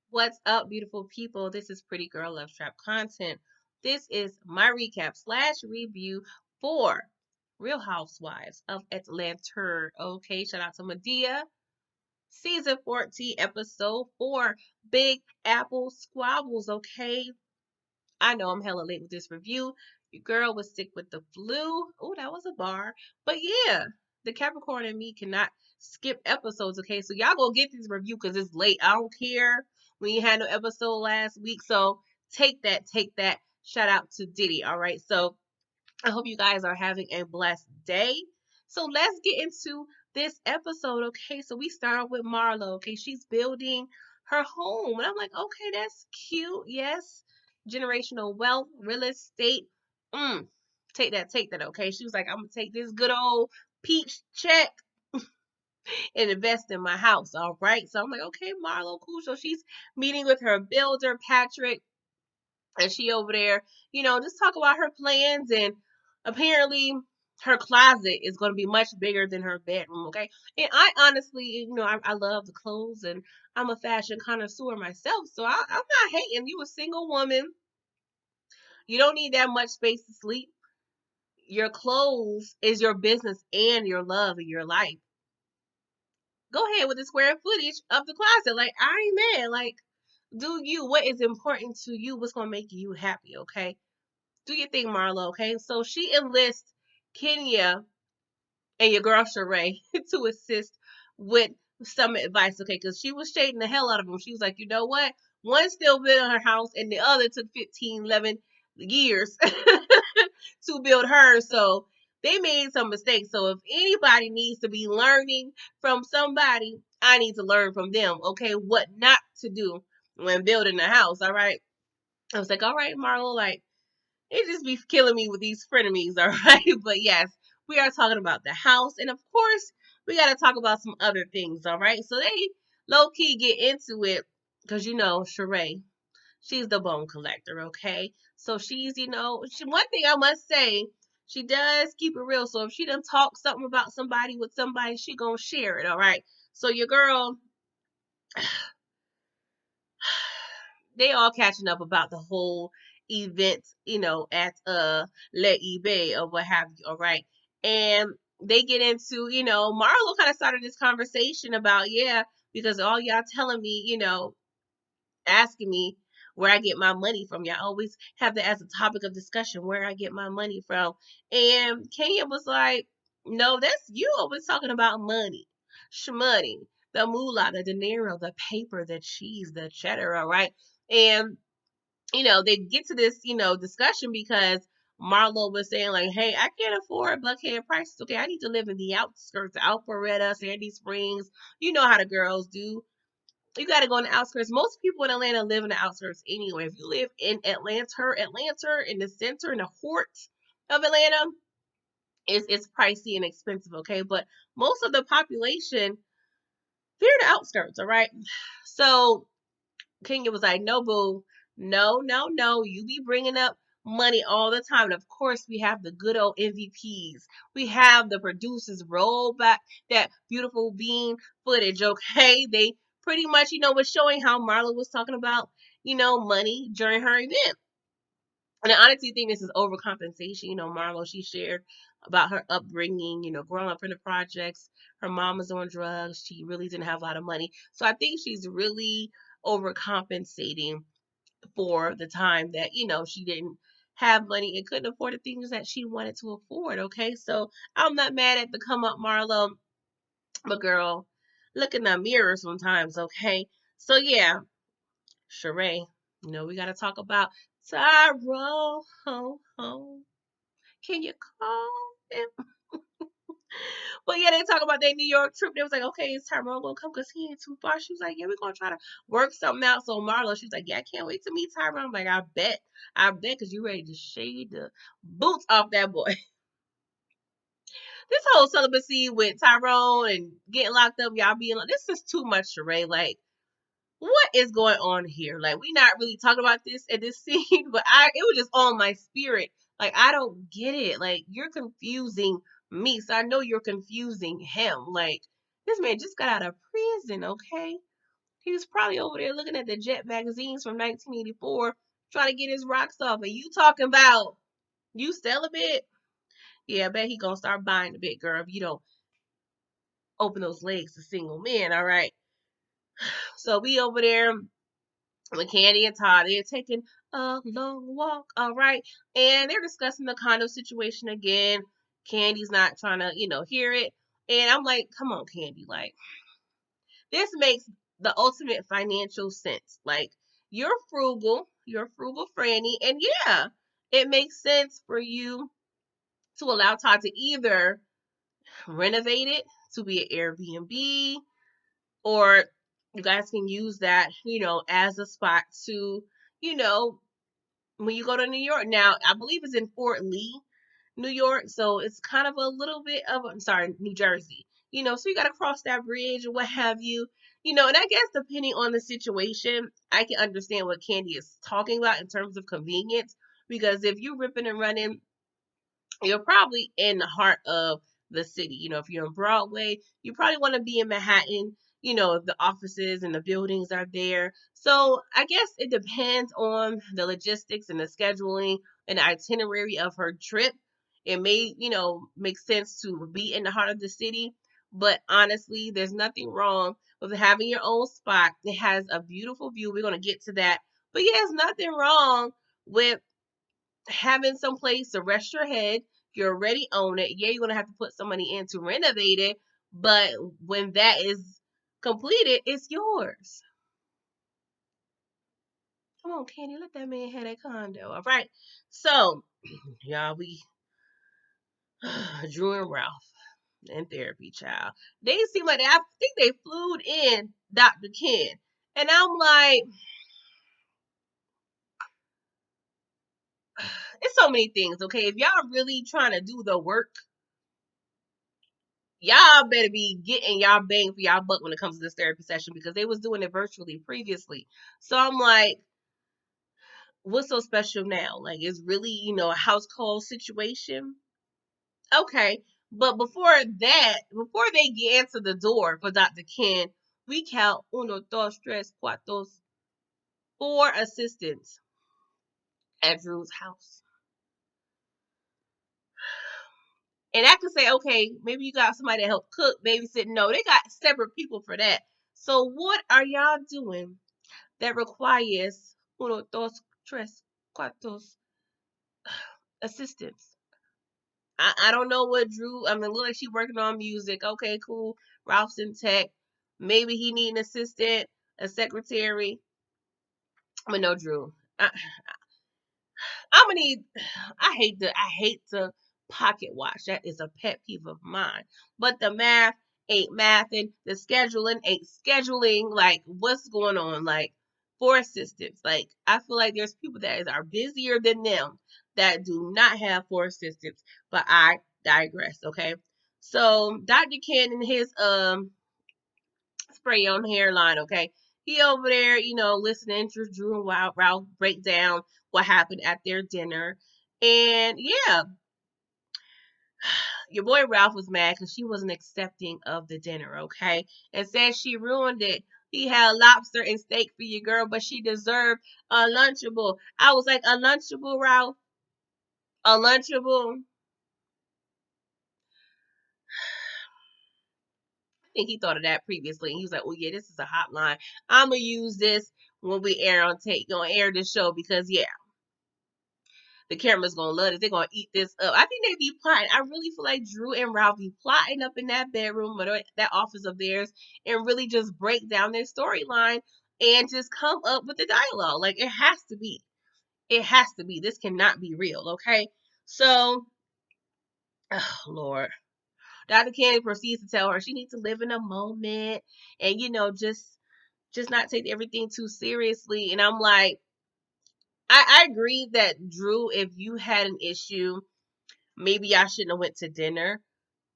What's up, beautiful people? This is Pretty Girl Love Trap Content. This is my recap slash review for Real Housewives of Atlanta. Okay, shout out to Medea. Season 14, episode 4, Big Apple Squabbles. Okay, I know I'm hella late with this review. Your girl was sick with the flu. Oh, that was a bar. But yeah, the Capricorn and me cannot skip episodes. Okay, so y'all go get this review because it's late. I don't care. We ain't had no episode last week. So take that, take that. Shout out to Diddy. All right. So I hope you guys are having a blessed day. So let's get into this episode, okay? So we start off with Marlo, okay? She's building her home. And I'm like, okay, that's cute. Yes. Generational wealth, real estate. Mm. Take that, okay? She was like, I'm gonna take this good old peach check and invest in my house. All right. So I'm like, okay, Marlo, cool. So she's meeting with her builder, Patrick, and she over there, just talk about her plans. And apparently her closet is going to be much bigger than her bedroom. Okay. And I honestly, I love the clothes and I'm a fashion connoisseur myself. So I'm not hating. You a single woman. You don't need that much space to sleep. Your clothes is your business and your love and your life. Go ahead with the square footage of the closet. Like, I ain't mad. Like, do you, what is important to you? What's going to make you happy? Okay. Do your thing, Marlo, okay? So she enlists Kenya and your girl Sheree to assist with some advice, okay? Because she was shading the hell out of them. She was like, you know what? One still building her house, and the other took 15, 11 years to build hers. So they made some mistakes. So if anybody needs to be learning from somebody, I need to learn from them, okay? What not to do when building a house, all right? I was like, all right, Marlo, like, it just be killing me with these frenemies, all right? But yes, we are talking about the house. And of course, we got to talk about some other things, all right? So they low key get into it because, Sheree, she's the bone collector, okay? So she's, one thing I must say, she does keep it real. So if she done talk something about somebody with somebody, she gonna share it, all right? So your girl, they all catching up about the whole event, at Let eBay or what have you, all right? And they get into, Marlo kind of started this conversation about, yeah, because all y'all telling me, asking me where I get my money from. Y'all always have that as a topic of discussion, where I get my money from. And Kenya was like, no, that's you always talking about money. Shmoney, the moolah, the dinero, the paper, the cheese, the cheddar, all right? And they get to this, discussion because Marlo was saying like, hey, I can't afford Buckhead prices. Okay, I need to live in the outskirts, Alpharetta, Sandy Springs. You know how the girls do. You got to go in the outskirts. Most people in Atlanta live in the outskirts anyway. If you live in Atlanta in the center, in the heart of Atlanta, it's pricey and expensive, okay? But most of the population, they're in the outskirts, all right? So Kenya was like, no, boo. No, no, no. You be bringing up money all the time. And of course, we have the good old MVPs. We have the producers roll back that beautiful bean footage, okay? They pretty much, was showing how Marla was talking about, money during her event. And I honestly think this is overcompensation. Marlo, she shared about her upbringing, growing up in the projects. Her mom was on drugs. She really didn't have a lot of money. So I think she's really overcompensating for the time that, she didn't have money and couldn't afford the things that she wanted to afford. Okay. So I'm not mad at the come up, Marlo, but girl, look in the mirror sometimes. Okay. So yeah, Sheree, we got to talk about Tyrone. Can you call him? But yeah, they talk about their New York trip. They was like, okay, is Tyrone gonna come? Cause he ain't too far. She was like, yeah, we're gonna try to work something out. So Marlo, she's like, yeah, I can't wait to meet Tyrone. I'm like, I bet, cause you ready to shade the boots off that boy. This whole celibacy with Tyrone and getting locked up, y'all being like, this is too much, Sheree. Like, what is going on here? Like, we not really talking about this in this scene, but it was just on my spirit. Like, I don't get it. Like, you're confusing me, so I know you're confusing him. Like, this man just got out of prison, okay? He was probably over there looking at the Jet magazines from 1984, trying to get his rocks off. And you talking about you celibate? Yeah, I bet he gonna start buying a bit, girl, if you don't open those legs to single men, all right? So we over there with Candy and Todd. They're taking a long walk, all right? And they're discussing the condo situation again. Candy's not trying to, hear it. And I'm like, come on, Candy. Like, this makes the ultimate financial sense. Like, you're a frugal Franny. And yeah, it makes sense for you to allow Todd to either renovate it to be an Airbnb, or you guys can use that, as a spot to, you know, when you go to New York. Now, I believe it's in Fort Lee, New York, so it's kind of a little bit of, I'm sorry, New Jersey. So you got to cross that bridge or what have you. And I guess depending on the situation, I can understand what Candy is talking about in terms of convenience. Because if you're ripping and running, you're probably in the heart of the city. If you're on Broadway, you probably want to be in Manhattan, if the offices and the buildings are there. So I guess it depends on the logistics and the scheduling and the itinerary of her trip. It may, make sense to be in the heart of the city. But honestly, there's nothing wrong with having your own spot. It has a beautiful view. We're going to get to that. But yeah, there's nothing wrong with having some place to rest your head. You already own it. Yeah, you're gonna have to put some money in to renovate it, but when that is completed, it's yours. Come on, Candy, let that man have that condo. All right. So, y'all, we Drew and Ralph in therapy, child. They seem like I think they flew in Dr. Ken, and I'm like, it's so many things. Okay, if y'all really trying to do the work, y'all better be getting y'all bang for y'all buck when it comes to this therapy session, because they was doing it virtually previously. So I'm like, what's so special now? Like, it's really, a house call situation. Okay. But before they get into the door for Dr. Ken, we count uno, dos, tres, cuatro, four assistants at Drew's house. And I could say, okay, maybe you got somebody to help cook, babysit. No, they got separate people for that. So what are y'all doing that requires uno, dos, tres, cuatro assistants? I don't know what Drew. I mean, look like she working on music. Okay, cool. Ralph's in tech. Maybe he need an assistant, a secretary. I no, Drew. I'm gonna need. I hate to pocket watch. That is a pet peeve of mine. But the math ain't mathing. The scheduling ain't scheduling. Like, what's going on? Like, for assistants. Like, I feel like there's people that are busier than them that do not have four assistants. But I digress. Okay. So Dr. Ken and his spray on hairline. Okay. He over there, listening to Drew and Ralph break down what happened at their dinner. And yeah, your boy Ralph was mad because she wasn't accepting of the dinner, okay? And said she ruined it. He had lobster and steak for you, girl, but she deserved a Lunchable. I was like, a Lunchable, Ralph? A Lunchable? I think he thought of that previously. He was like, oh, yeah, this is a hotline. I'm going to use this when we gonna air this show, because, yeah, the camera's gonna love this. They're gonna eat this up. I think they be plotting. I really feel like Drew and Ralph be plotting up in that bedroom or that office of theirs, and really just break down their storyline and just come up with the dialogue. Like, it has to be. It has to be. This cannot be real, okay? So, oh Lord. Dr. Candy proceeds to tell her she needs to live in a moment and, just not take everything too seriously. And I'm like, I agree that Drew, if you had an issue, maybe I shouldn't have went to dinner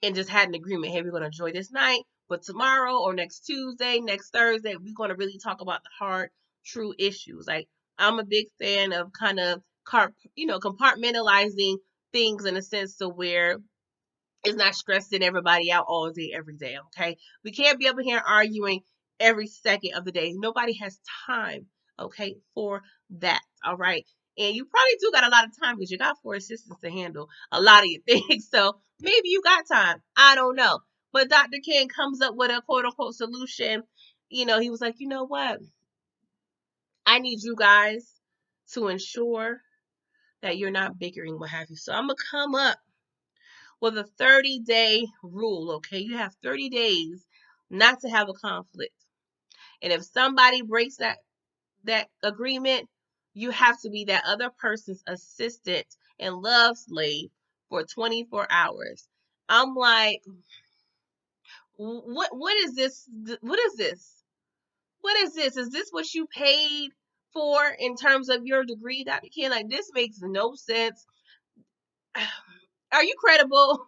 and just had an agreement. Hey, we're going to enjoy this night, but tomorrow or next Tuesday, next Thursday, we're going to really talk about the hard, true issues. Like, I'm a big fan of kind of, compartmentalizing things in a sense to where it's not stressing everybody out all day, every day. Okay. We can't be up here arguing every second of the day. Nobody has time, okay, for that. All right. And you probably do got a lot of time because you got 4 assistants to handle a lot of your things. So maybe you got time. I don't know. But Dr. King comes up with a quote unquote solution. He was like, you know what? I need you guys to ensure that you're not bickering, what have you. So I'm going to come up with a 30-day rule, okay? You have 30 days not to have a conflict. And if somebody breaks that agreement, you have to be that other person's assistant and love slave for 24 hours. I'm like, what is this? What is this? What is this? Is this what you paid for in terms of your degree, Dr. Ken? Like, this makes no sense. Are you credible?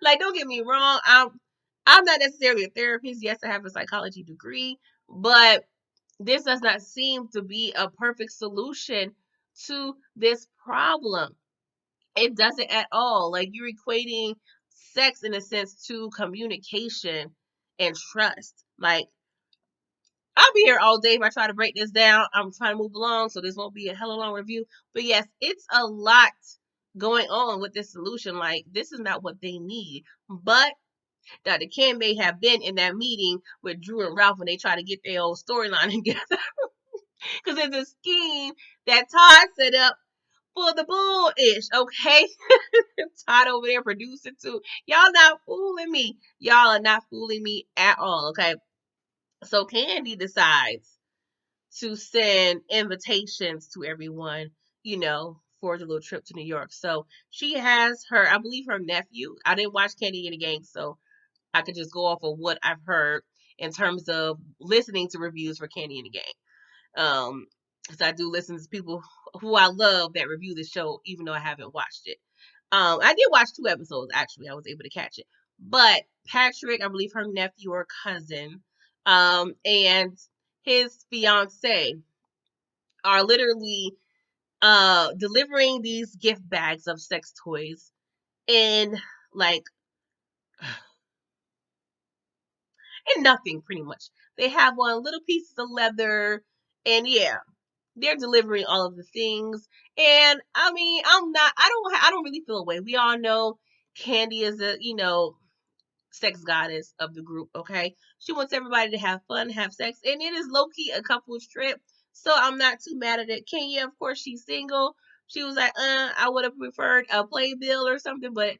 Like, don't get me wrong. I'm not necessarily a therapist. Yes, I have a psychology degree, but this does not seem to be a perfect solution to this problem. It doesn't at all. Like, you're equating sex in a sense to communication and trust. Like, I'll be here all day if I try to break this down. I'm trying to move along, so this won't be a hella long review. But yes, it's a lot going on with this solution. Like, this is not what they need. But Dr. Ken may have been in that meeting with Drew and Ralph when they try to get their old storyline together. Because it's a scheme that Todd set up for the bullish, okay? Todd over there producing too. Y'all not fooling me. Y'all are not fooling me at all, okay? So Candy decides to send invitations to everyone, for the little trip to New York. So she has I believe her nephew. I didn't watch Candy in the Gang, so I could just go off of what I've heard in terms of listening to reviews for Candy in the Gang. Because I do listen to people who I love that review the show, even though I haven't watched it. I did watch 2 episodes actually. I was able to catch it. But Patrick, I believe her nephew or cousin, and his fiance are literally delivering these gift bags of sex toys in like in nothing pretty much. They have one little pieces of leather, and yeah, they're delivering all of the things. And I mean, I don't really feel away. We all know Candy is a, sex goddess of the group, okay? She wants everybody to have fun, have sex, and it is low-key a couple's trip. So I'm not too mad at it. Kenya, of course, she's single. She was like, I would have preferred a playbill or something, but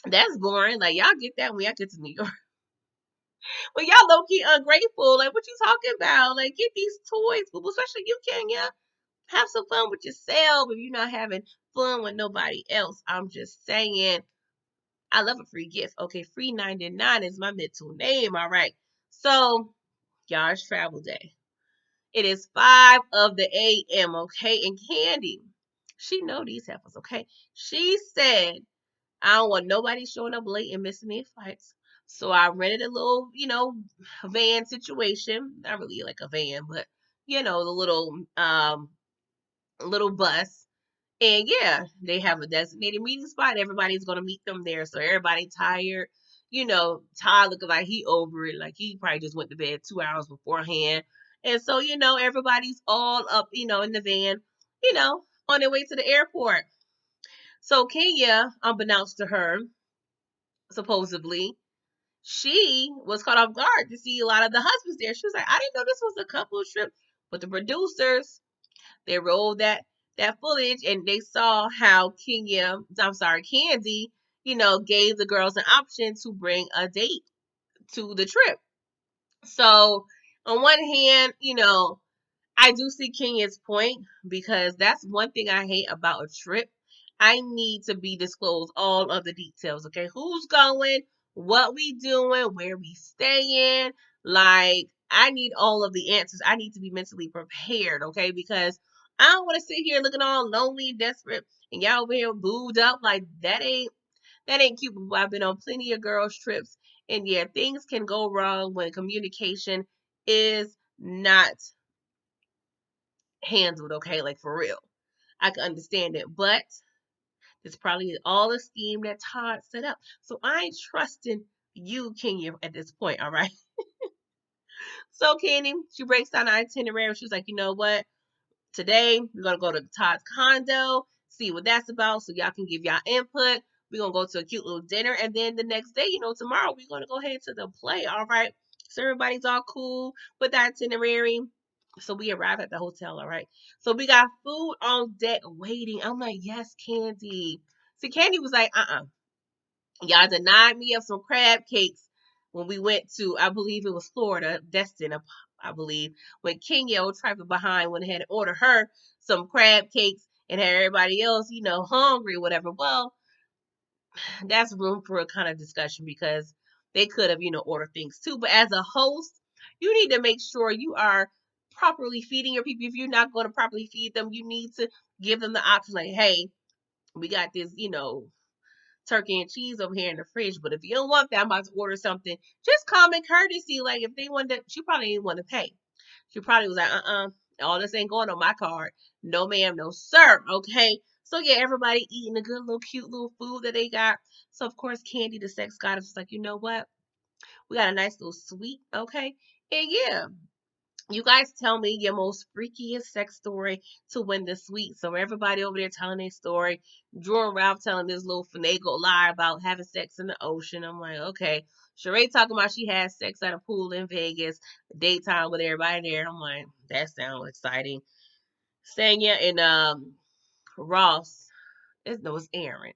that's boring. Like, y'all get that when y'all get to New York. But y'all low-key ungrateful. Like, what you talking about? Like, get these toys, especially you, Kenya. Have some fun with yourself if you're not having fun with nobody else. I'm just saying, I love a free gift. Okay, free 99 is my middle name. All right. So, y'all, it's travel day. It is 5 of the a.m. Okay, and Candy, she know these heifers. Okay, she said, I don't want nobody showing up late and missing their flights. So I rented a little, van situation. Not really like a van, but the little bus. And yeah, they have a designated meeting spot. Everybody's gonna meet them there. So everybody tired. Todd looking like he over it. Like he probably just went to bed 2 hours beforehand. And so, everybody's all up, in the van, on their way to the airport. So Kenya, unbeknownst to her, supposedly, she was caught off guard to see a lot of the husbands there. She was like, I didn't know this was a couple trip. But the producers, they rolled that footage and they saw how Candy, gave the girls an option to bring a date to the trip. So on one hand, I do see Kenya's point because that's one thing I hate about a trip. I need to be disclosed all of the details. Okay, who's going, what we doing, where we staying. Like, I need all of the answers. I need to be mentally prepared. Okay, because I don't want to sit here looking all lonely and desperate, and y'all over here booed up. Like, that ain't cute. But I've been on plenty of girls trips, and yeah, things can go wrong when communication is not handled. Okay, like for real. I can understand it, but it's probably all a scheme that Todd set up. So I ain't trusting you, Kenya, at this point. All right. So Kenny, she breaks down the itinerary. She's like, you know what? Today we're gonna go to Todd's condo, see what that's about, so y'all can give y'all input. We're gonna go to a cute little dinner, and then the next day, tomorrow we're gonna go ahead to the play. All right. So everybody's all cool with the itinerary. So we arrive at the hotel. All right. So we got food on deck waiting. I'm like, yes, Candy. See, Candy was like, y'all denied me of some crab cakes when we went to, I believe it was Florida, Destin, I believe, when Kenya was trifling behind, went ahead and ordered her some crab cakes and had everybody else, hungry or whatever. Well, that's room for a kind of discussion because they could have, ordered things too. But as a host, you need to make sure you are properly feeding your people. If you're not going to properly feed them, you need to give them the option like, hey, we got this, turkey and cheese over here in the fridge. But if you don't want that, I'm about to order something. Just common courtesy. Like if they wanted, she probably didn't want to pay. She probably was like, all this ain't going on my card. No, ma'am, no, sir. Okay. So yeah, everybody eating a good little cute little food that they got. So of course, Candy, the sex goddess, was like, you know what? We got a nice little sweet. Okay. And yeah, you guys tell me your most freakiest sex story to win the suite. So everybody over there telling their story. Drew and Ralph telling this little finagle lie about having sex in the ocean. I'm like, okay. Sheree talking about she had sex at a pool in Vegas, daytime with everybody there. I'm like, that sounds exciting. Sanya and Ross, it's Aaron,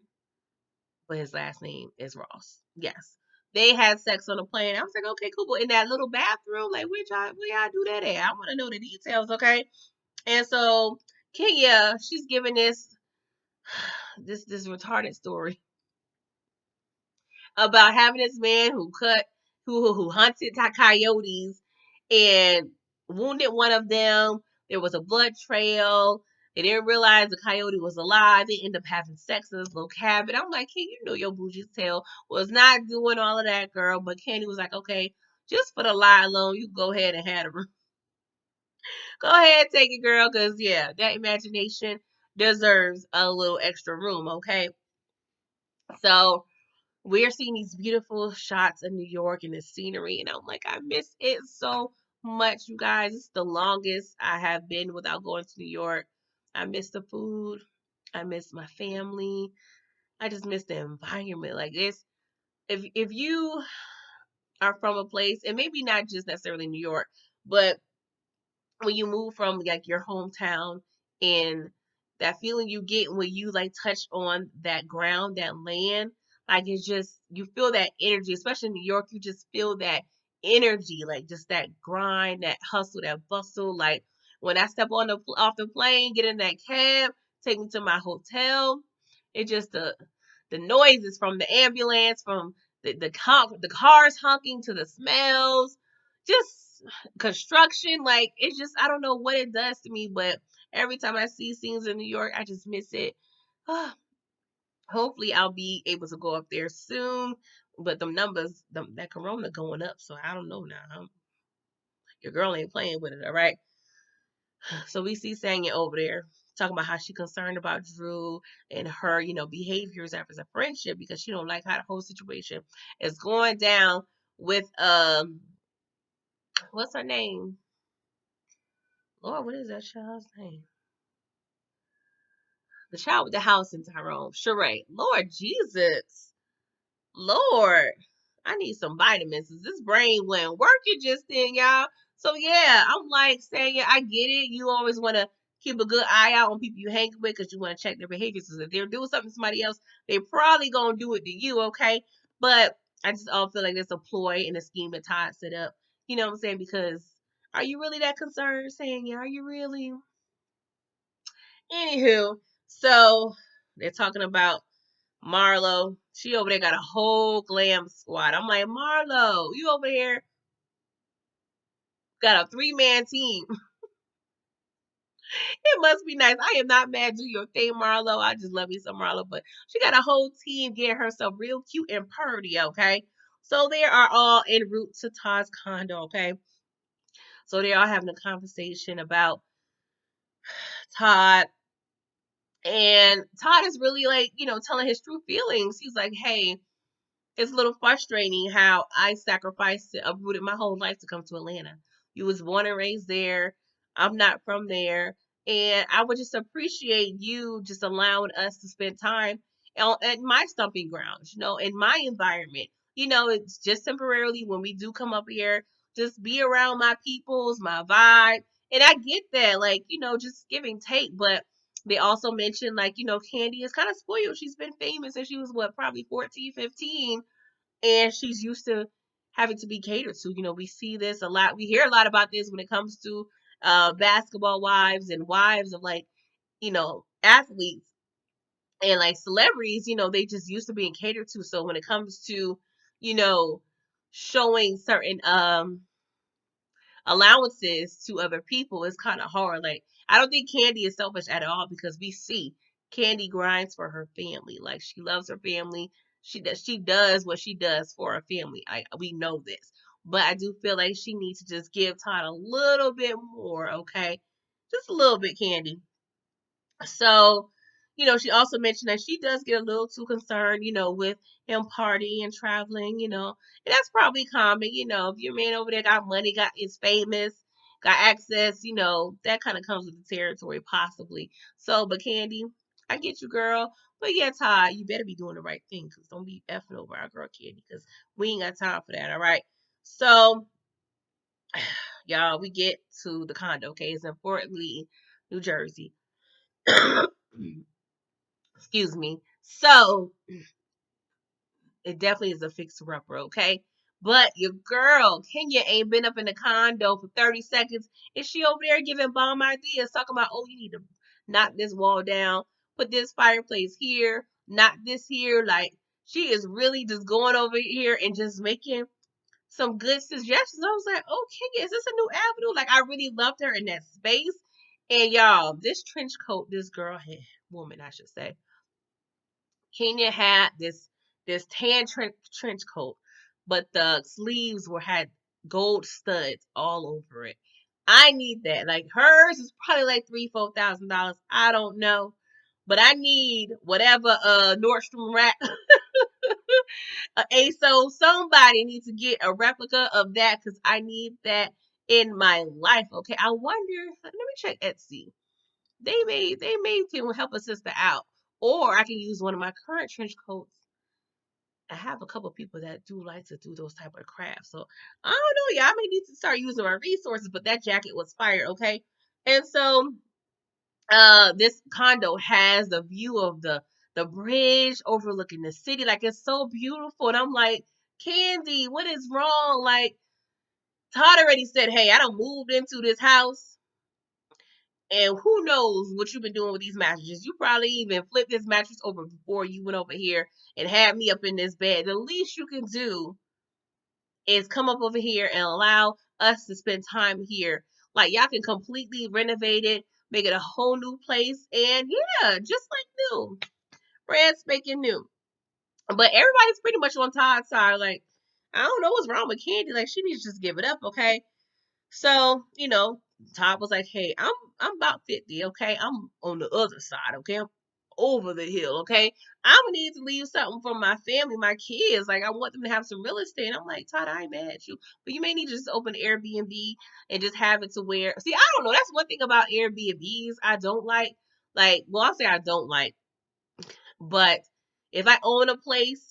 but his last name is Ross. Yes. They had sex on the plane. I was like, okay, cool. But in that little bathroom, like, where y'all do that at? I want to know the details, okay? And so Kenya, she's giving this retarded story about having this man who hunted coyotes and wounded one of them. There was a blood trail. They didn't realize the coyote was alive. They end up having sex in this little cabin. I'm like, hey, your bougie tail was not doing all of that, girl. But Candy was like, okay, just for the lie alone, you go ahead and have her. Go ahead, take it, girl, because yeah, that imagination deserves a little extra room, okay? So we're seeing these beautiful shots of New York and the scenery, and I'm like, I miss it so much, you guys. It's the longest I have been without going to New York. I miss the food. I miss my family. I just miss the environment. Like this, if you are from a place, and maybe not just necessarily New York, but when you move from like your hometown and that feeling you get when you like touch on that ground, that land, like it's just you feel that energy, especially in New York, you just feel that energy, like just that grind, that hustle, that bustle. Like when I step on the off the plane, get in that cab, take me to my hotel, it just the noises from the ambulance, from the cars honking to the smells, just construction. Like it's just I don't know what it does to me, but every time I see scenes in New York, I just miss it. Hopefully, I'll be able to go up there soon. But the numbers, that corona going up, so I don't know now. Your girl ain't playing with it, all right? So we see Sanya over there talking about how she concerned about Drew and her, behaviors after the friendship because she don't like how the whole situation is going down with what's her name? Lord, what is that child's name? The child with the house in Tyrone. Sheree. Lord Jesus. Lord. I need some vitamins. This brain wasn't working just then, y'all. So yeah, I'm like saying, yeah, I get it. You always want to keep a good eye out on people you hang with because you want to check their behaviors. Because if they're doing something to somebody else, they probably gonna do it to you, okay? But I just all feel like there's a ploy and a scheme that Todd set up. You know what I'm saying? Because are you really that concerned, saying, yeah, are you really? Anywho, so They're talking about Marlo. She over there got a whole glam squad. I'm like, Marlo, you over here got a 3-man team. It must be nice. I am not mad. Do your thing, Marlo. I just love me some Marlo. But she got a whole team getting herself real cute and purty, okay? So they are all en route to Todd's condo, okay? So they're all having a conversation about Todd. And Todd is really like, telling his true feelings. He's like, hey, it's a little frustrating how I sacrificed, uprooted my whole life to come to Atlanta. You was born and raised there. I'm not from there. And I would just appreciate you just allowing us to spend time at my stomping grounds, in my environment. It's just temporarily when we do come up here, just be around my peoples, my vibe. And I get that, like, just give and take. But they also mentioned, like, Candy is kind of spoiled. She's been famous since she was, what, probably 14, 15, and she's used to having to be catered to. We see this a lot. We hear a lot about this when it comes to basketball wives and wives of, like, athletes and like celebrities. They just used to being catered to. So when it comes to, you know, showing certain allowances to other people is kind of hard. Like, I don't think Candy is selfish at all, because we see Candy grinds for her family. Like, she loves her family. She does what she does for her family. We know this. But I do feel like she needs to just give Todd a little bit more, okay? Just a little bit, Candy. So, she also mentioned that she does get a little too concerned, with him partying and traveling, and that's probably common, if your man over there got money, is famous, got access, that kind of comes with the territory, possibly. So, but Candy, I get you, girl. But yeah, Todd, you better be doing the right thing, because don't be effing over our girl Candy, because we ain't got time for that, all right? So, y'all, we get to the condo, okay? It's in Fort Lee, New Jersey. Excuse me. So it definitely is a fixer upper, okay? But your girl, Kenya, ain't been up in the condo for 30 seconds. And she over there giving bomb ideas, talking about, oh, you need to knock this wall down, put this fireplace here, knock this here. Like, she is really just going over here and just making some good suggestions. I was like, oh, Kenya, is this a new avenue? Like, I really loved her in that space. And y'all, this trench coat, this girl had, woman, I should say, Kenya had this tan trench coat, but the sleeves had gold studs all over it. I need that. Like, hers is probably like $3,000-$4,000. I don't know, but I need whatever Nordstrom rack, ASO. Somebody needs to get a replica of that, because I need that in my life. Okay, I wonder. Let me check Etsy. They may can help a sister out, or I can use one of my current trench coats. I have a couple of people that do like to do those type of crafts. So I don't know, y'all. I may need to start using my resources, but that jacket was fire, okay? And so this condo has the view of the bridge overlooking the city. Like, it's so beautiful. And I'm like, Candy, what is wrong? Like, Todd already said, hey, I done moved into this house. And who knows what you've been doing with these mattresses. You probably even flipped this mattress over before you went over here and had me up in this bed. The least you can do is come up over here and allow us to spend time here. Like, y'all can completely renovate it, make it a whole new place, and yeah, just like new. Brand spanking new. But everybody's pretty much on Todd's side. Like, I don't know what's wrong with Candy. Like, she needs to just give it up, okay? So, Todd was like, hey, I'm about 50, okay? I'm on the other side, okay? I'm over the hill, okay? I'm gonna need to leave something for my family, my kids. Like, I want them to have some real estate. And I'm like, Todd, I ain't mad at you. But you may need to just open Airbnb and just have it to where, see, I don't know. That's one thing about Airbnbs I don't like. Like, well, I'll say I don't like, but if I own a place,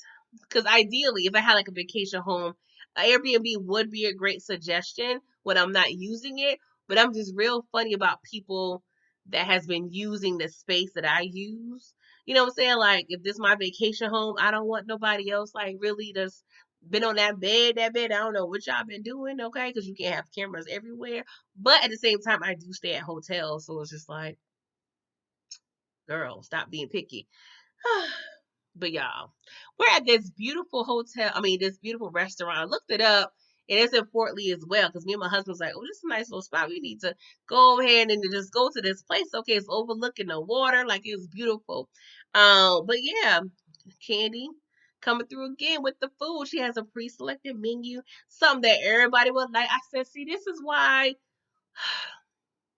because ideally, if I had like a vacation home, Airbnb would be a great suggestion when I'm not using it. But I'm just real funny about people that has been using the space that I use. You know what I'm saying? Like, if this is my vacation home, I don't want nobody else like really just been on that bed. I don't know what y'all been doing, okay? Because you can't have cameras everywhere. But at the same time, I do stay at hotels, so it's just like, girl, stop being picky. But y'all, we're at this beautiful hotel. I mean, this beautiful restaurant. I looked it up. And it's in Fort Lee as well. Because me and my husband was like, oh, this is a nice little spot. We need to go ahead and just go to this place. Okay, it's overlooking the water. Like, it was beautiful. But yeah, Candy coming through again with the food. She has a pre-selected menu, something that everybody would like. I said, see, this is why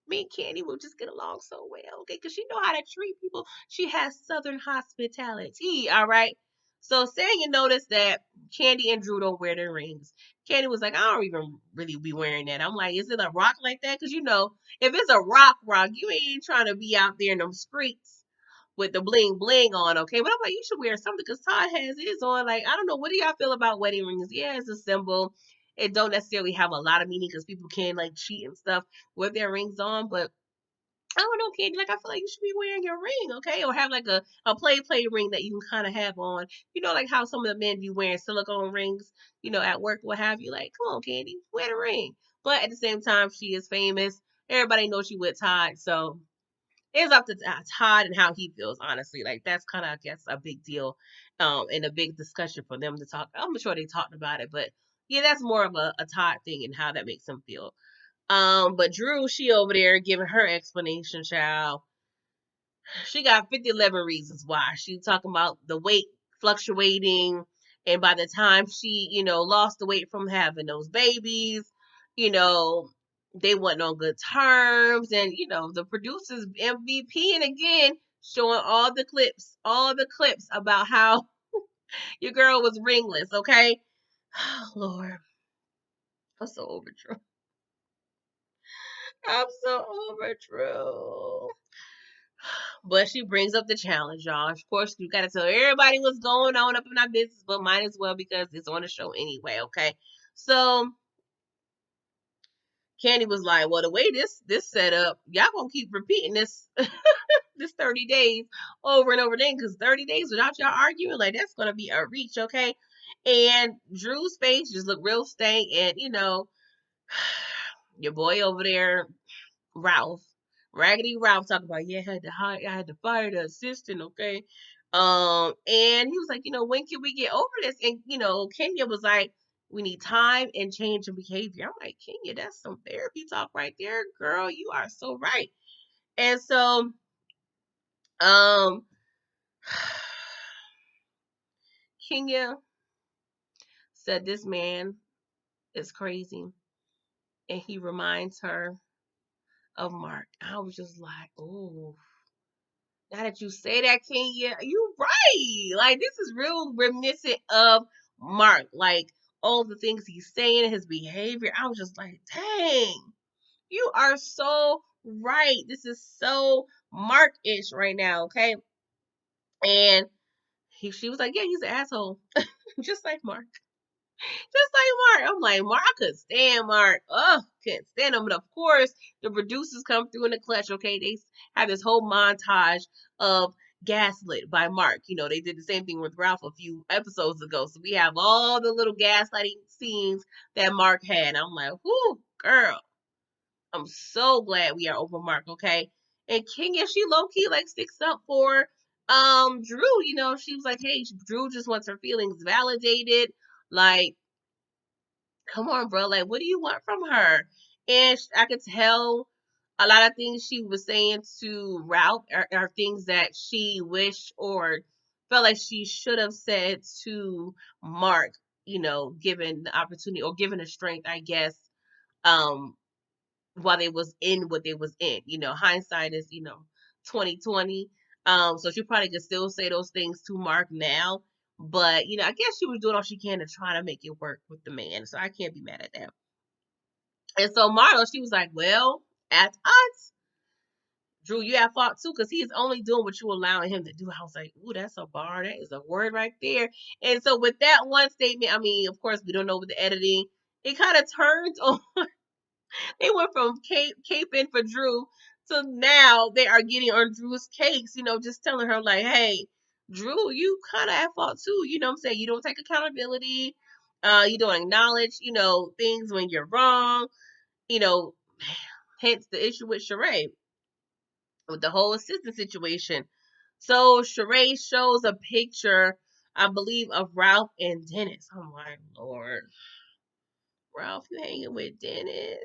me and Candy will just get along so well, okay? Because she know how to treat people. She has Southern hospitality, all right? So saying you notice that Candy and Drew don't wear their rings. Candy was like, I don't even really be wearing that. I'm like, is it a rock like that? Because you know, if it's a rock, you ain't trying to be out there in them streets with the bling bling on, okay? But I'm like, you should wear something because Todd has his on. Like, I don't know. What do y'all feel about wedding rings? Yeah, it's a symbol. It don't necessarily have a lot of meaning because people can like cheat and stuff with their rings on, but I don't know, Candy. Like, I feel like you should be wearing your ring, okay? Or have like a play ring that you can kind of have on. You know, like how some of the men be wearing silicone rings, you know, at work, what have you. Like, come on, Candy, wear the ring. But at the same time, she is famous. Everybody knows she with Todd, so it's up to Todd and how he feels. Honestly, like that's kind of, I guess, a big deal, and a big discussion for them to talk. I'm sure they talked about it, but yeah, that's more of a Todd thing and how that makes him feel. But Drew, she over there giving her explanation, child. She got 50 11 reasons why. She talking about the weight fluctuating, and by the time she, you know, lost the weight from having those babies, you know, they wasn't on good terms, and you know, the producers MVP, and again showing all the clips about how your girl was ringless. Okay, oh, Lord, I'm so over Drew. I'm so over Drew. But she brings up the challenge, y'all. Of course, you got to tell everybody what's going on up in our business, but mine as well because it's on the show anyway. Okay, so Candy was like, "Well, the way this set up, y'all gonna keep repeating this this 30 days over and over again because 30 days without y'all arguing, like that's gonna be a reach, okay?" And Drew's face just looked real stank, and you know, your boy over there Ralph, Raggedy Ralph, talking about, yeah, I had to fire the assistant, okay. And he was like, you know, when can we get over this? And you know, Kenya was like, we need time and change in behavior. I'm like, Kenya, that's some therapy talk right there, girl. You are so right. And so, um, Kenya said this man is crazy, and he reminds her of Mark. I was just like, oh, now that you say that, Kenya, you right. Like this is real reminiscent of Mark. Like all the things he's saying, his behavior. I was just like, dang, you are so right. This is so Mark-ish right now, okay? And she was like, yeah, he's an asshole, just like Mark. Just like Mark. I'm like, Mark, I could stand Mark. Oh, can't stand him. But of course, the producers come through in the clutch. Okay, they have this whole montage of gaslit by Mark. You know, they did the same thing with Ralph a few episodes ago. So we have all the little gaslighting scenes that Mark had. I'm like, whoo, girl. I'm so glad we are over Mark. Okay, and Kenya, she low key like sticks up for Drew. You know, she was like, hey, Drew just wants her feelings validated. Like, come on, bro. Like, what do you want from her? And I could tell a lot of things she was saying to Ralph are things that she wished or felt like she should have said to Mark, you know, given the opportunity or given the strength, I guess, um, while they was in what they was in. You know, hindsight is, you know, 2020. So she probably could still say those things to Mark now. But, you know, I guess she was doing all she can to try to make it work with the man. So I can't be mad at that. And so Marlo, she was like, well, at odds, Drew, you have fault too, because he's only doing what you allowing him to do. I was like, ooh, that's a bar. That is a word right there. And so with that one statement, I mean, of course, we don't know with the editing. It kind of turned on. They went from caping for Drew to now they are getting on Drew's case, you know, just telling her, like, hey, Drew, you kind of at fault too. You know what I'm saying? You don't take accountability. You don't acknowledge, you know, things when you're wrong. You know, hence the issue with Sheree, with the whole assistant situation. So Sheree shows a picture, I believe, of Ralph and Dennis. Oh my Lord. Ralph, you hanging with Dennis?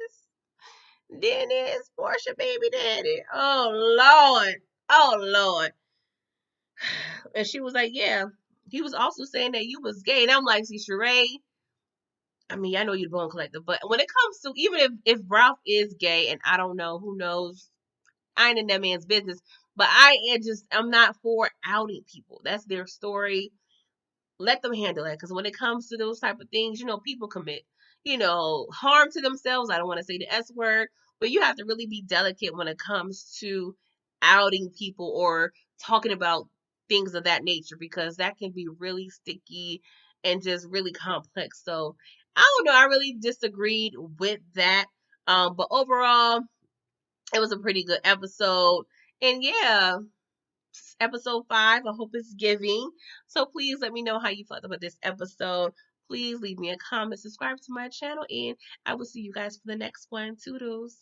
Dennis, Portia baby daddy. Oh Lord. Oh Lord. And she was like, yeah. He was also saying that you was gay. And I'm like, see, Sheree, I mean, I know you're bone collector, but when it comes to even if Ralph is gay and I don't know, who knows? I ain't in that man's business. But I'm not for outing people. That's their story. Let them handle it. Because when it comes to those type of things, people commit, harm to themselves. I don't want to say the S word, but you have to really be delicate when it comes to outing people or talking about things of that nature, because that can be really sticky and just really complex. So I don't know. I really disagreed with that. But overall, it was a pretty good episode. And yeah, episode 5. I hope it's giving. So please let me know how you felt about this episode. Please leave me a comment, subscribe to my channel, and I will see you guys for the next one. Toodles.